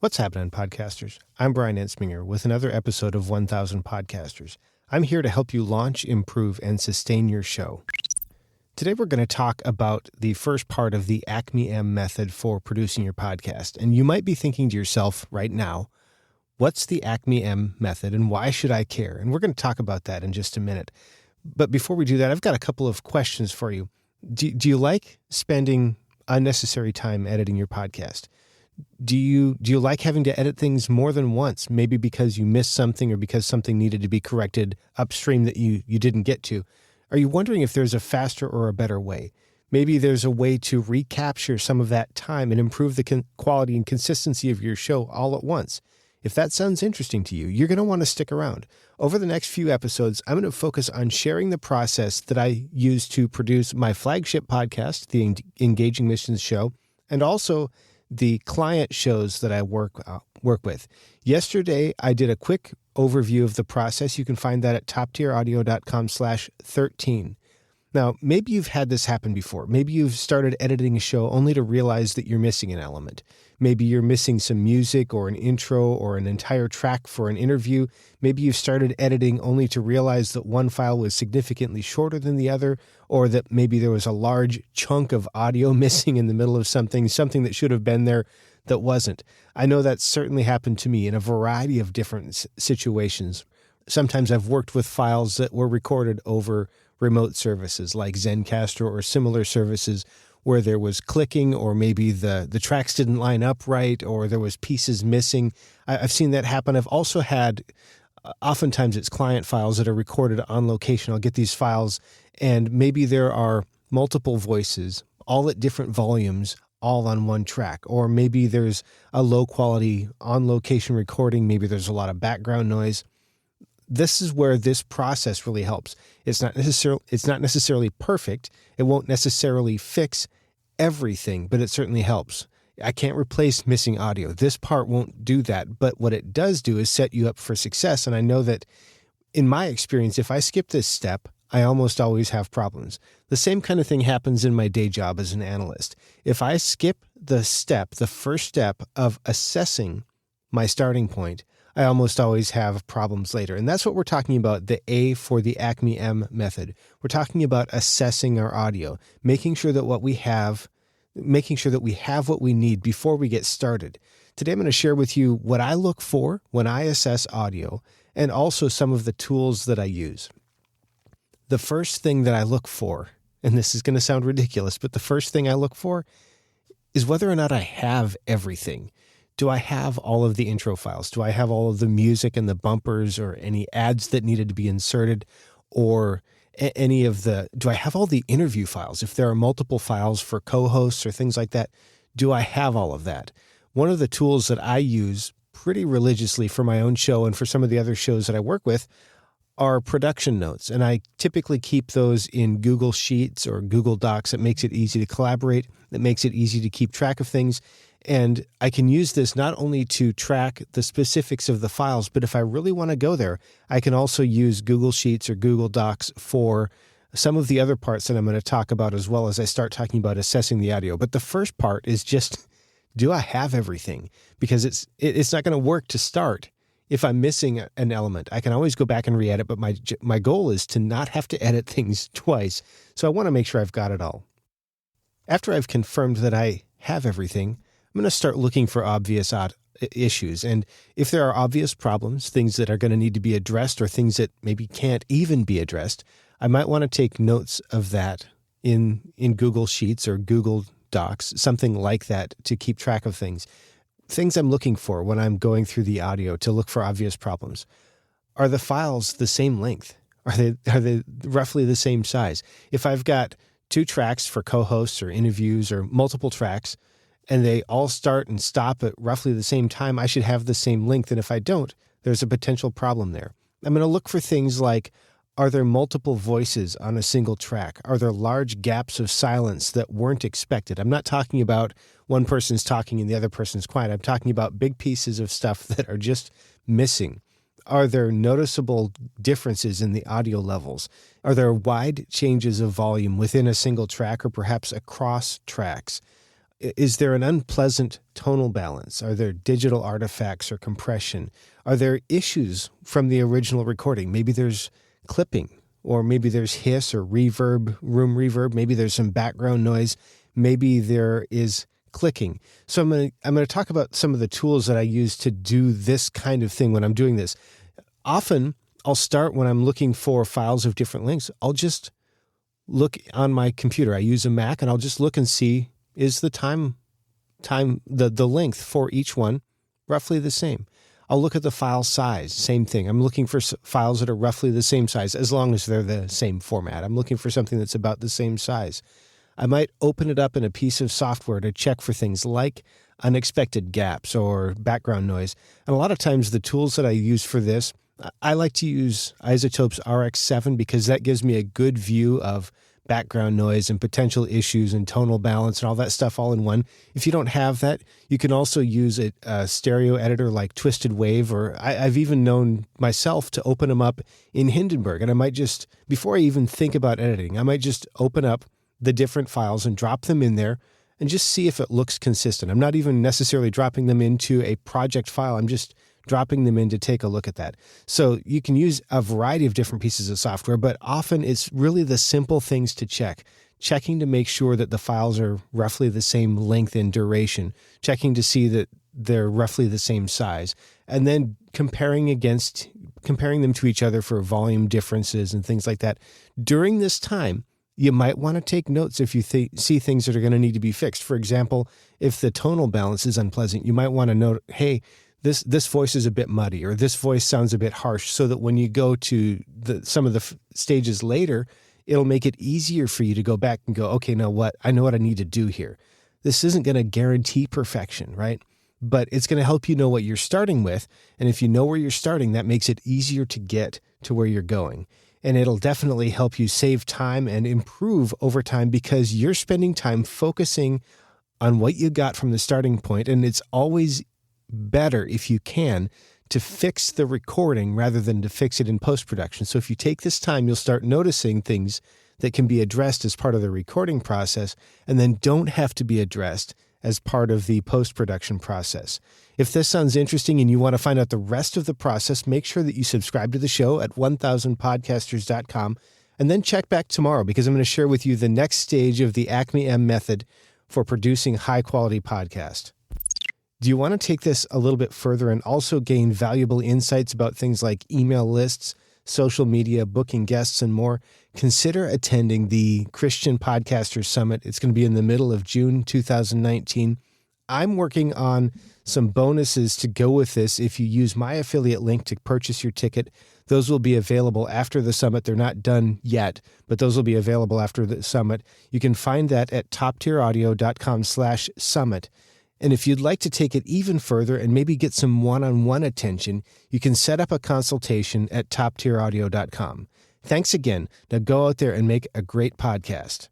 What's happening, podcasters? I'm Brian Ensminger with another episode of 1000 Podcasters. I'm here to help you launch, improve, and sustain your show. Today we're going to talk about the first part of the ACME-M method for producing your podcast. And you might be thinking to yourself right now, what's the ACME-M method and why should I care? And we're going to talk about that in just a minute. But before we do that, I've got a couple of questions for you. Do you like spending unnecessary time editing your podcast? Do you like having to edit things more than once, maybe because you missed something or because something needed to be corrected upstream that you didn't get to? Are you wondering if there's a faster or a better way? Maybe there's a way to recapture some of that time and improve the quality and consistency of your show all at once. If that sounds interesting to you, you're going to want to stick around. Over the next few episodes, I'm going to focus on sharing the process that I use to produce my flagship podcast, the Engaging Missions Show, and also the client shows that I work with. Yesterday, I did a quick overview of the process. You can find that at toptieraudio.com/13. Now, maybe you've had this happen before. Maybe you've started editing a show only to realize that you're missing an element. Maybe you're missing some music or an intro or an entire track for an interview. Maybe you've started editing only to realize that one file was significantly shorter than the other, or that maybe there was a large chunk of audio missing in the middle of something that should have been there that wasn't. I know that's certainly happened to me in a variety of different situations. Sometimes I've worked with files that were recorded over remote services like Zencastr or similar services where there was clicking, or maybe the tracks didn't line up right, or there was pieces missing. I've seen that happen. I've also had, oftentimes it's client files that are recorded on location. I'll get these files and maybe there are multiple voices, all at different volumes, all on one track. Or maybe there's a low quality on location recording. Maybe there's a lot of background noise. This is where this process really helps. It's not necessarily perfect. It won't necessarily fix everything, but it certainly helps. I can't replace missing audio. This part won't do that, but what it does do is set you up for success. And I know that in my experience, if I skip this step, I almost always have problems. The same kind of thing happens in my day job as an analyst. If I skip the first step of assessing my starting point, I almost always have problems later. And that's what we're talking about, the A for the ACME-M method. We're talking about assessing our audio, making sure that what we have what we need before we get started. Today I'm going to share with you what I look for when I assess audio and also some of the tools that I use. The first thing that I look for, and this is going to sound ridiculous, but the first thing I look for is whether or not I have everything. Do I have all of the intro files? Do I have all of the music and the bumpers or any ads that needed to be inserted, or do I have all the interview files? If there are multiple files for co-hosts or things like that, do I have all of that? One of the tools that I use pretty religiously for my own show and for some of the other shows that I work with are production notes. And I typically keep those in Google Sheets or Google Docs. It makes it easy to collaborate. It makes it easy to keep track of things. And I can use this not only to track the specifics of the files, but if I really want to go there, I can also use Google Sheets or Google Docs for some of the other parts that I'm going to talk about as well as I start talking about assessing the audio. But the first part is just, do I have everything? Because it's not going to work to start if I'm missing an element. I can always go back and re-edit, but my goal is to not have to edit things twice. So I want to make sure I've got it all. After I've confirmed that I have everything, I'm going to start looking for obvious issues. And if there are obvious problems, things that are going to need to be addressed or things that maybe can't even be addressed, I might want to take notes of that in Google Sheets or Google Docs, something like that, to keep track of things. Things I'm looking for when I'm going through the audio to look for obvious problems. Are the files the same length? Are they roughly the same size? If I've got 2 tracks for co-hosts or interviews or multiple tracks, and they all start and stop at roughly the same time, I should have the same length. And if I don't, there's a potential problem there. I'm going to look for things like, are there multiple voices on a single track? Are there large gaps of silence that weren't expected? I'm not talking about one person's talking and the other person's quiet. I'm talking about big pieces of stuff that are just missing. Are there noticeable differences in the audio levels? Are there wide changes of volume within a single track or perhaps across tracks? Is there an unpleasant tonal balance? Are there digital artifacts or compression? Are there issues from the original recording? Maybe there's clipping, or maybe there's hiss or reverb, room reverb. Maybe there's some background noise. Maybe there is clicking. So I'm going to talk about some of the tools that I use to do this kind of thing when I'm doing this. Often I'll start when I'm looking for files of different lengths. I'll just look on my computer. I use a Mac, and I'll just look and see, is the the length for each one roughly the same? I'll look at the file size, same thing. I'm looking for files that are roughly the same size, as long as they're the same format. I'm looking for something that's about the same size. I might open it up in a piece of software to check for things like unexpected gaps or background noise. And a lot of times the tools that I use for this, I like to use Isotope's RX7 because that gives me a good view of background noise and potential issues and tonal balance and all that stuff all in one. If you don't have that, you can also use a stereo editor like Twisted Wave, or I've even known myself to open them up in Hindenburg. And I might just, before I even think about editing, I might just open up the different files and drop them in there and just see if it looks consistent. I'm not even necessarily dropping them into a project file. I'm just dropping them in to take a look at that. So you can use a variety of different pieces of software, but often it's really the simple things to check. Checking to make sure that the files are roughly the same length and duration, checking to see that they're roughly the same size, and then comparing them to each other for volume differences and things like that. During this time, you might want to take notes if you see things that are going to need to be fixed. For example, if the tonal balance is unpleasant, you might want to note, hey, this voice is a bit muddy, or this voice sounds a bit harsh, so that when you go to some of the stages later, it'll make it easier for you to go back and go, okay, now what? I know what I need to do here. This isn't going to guarantee perfection, right? But it's going to help you know what you're starting with. And if you know where you're starting, that makes it easier to get to where you're going. And it'll definitely help you save time and improve over time because you're spending time focusing on what you got from the starting point. And it's always better, if you can, to fix the recording rather than to fix it in post-production. So if you take this time, you'll start noticing things that can be addressed as part of the recording process and then don't have to be addressed as part of the post-production process. If this sounds interesting and you want to find out the rest of the process, make sure that you subscribe to the show at 1000podcasters.com and then check back tomorrow because I'm going to share with you the next stage of the ACME-M method for producing high-quality podcast. Do you want to take this a little bit further and also gain valuable insights about things like email lists, social media, booking guests, and more? Consider attending the Christian Podcasters Summit. It's going to be in the middle of June 2019. I'm working on some bonuses to go with this. If you use my affiliate link to purchase your ticket, those will be available after the summit. They're not done yet, but those will be available after the summit. You can find that at toptieraudio.com/summit. And if you'd like to take it even further and maybe get some one-on-one attention, you can set up a consultation at toptieraudio.com. Thanks again. Now go out there and make a great podcast.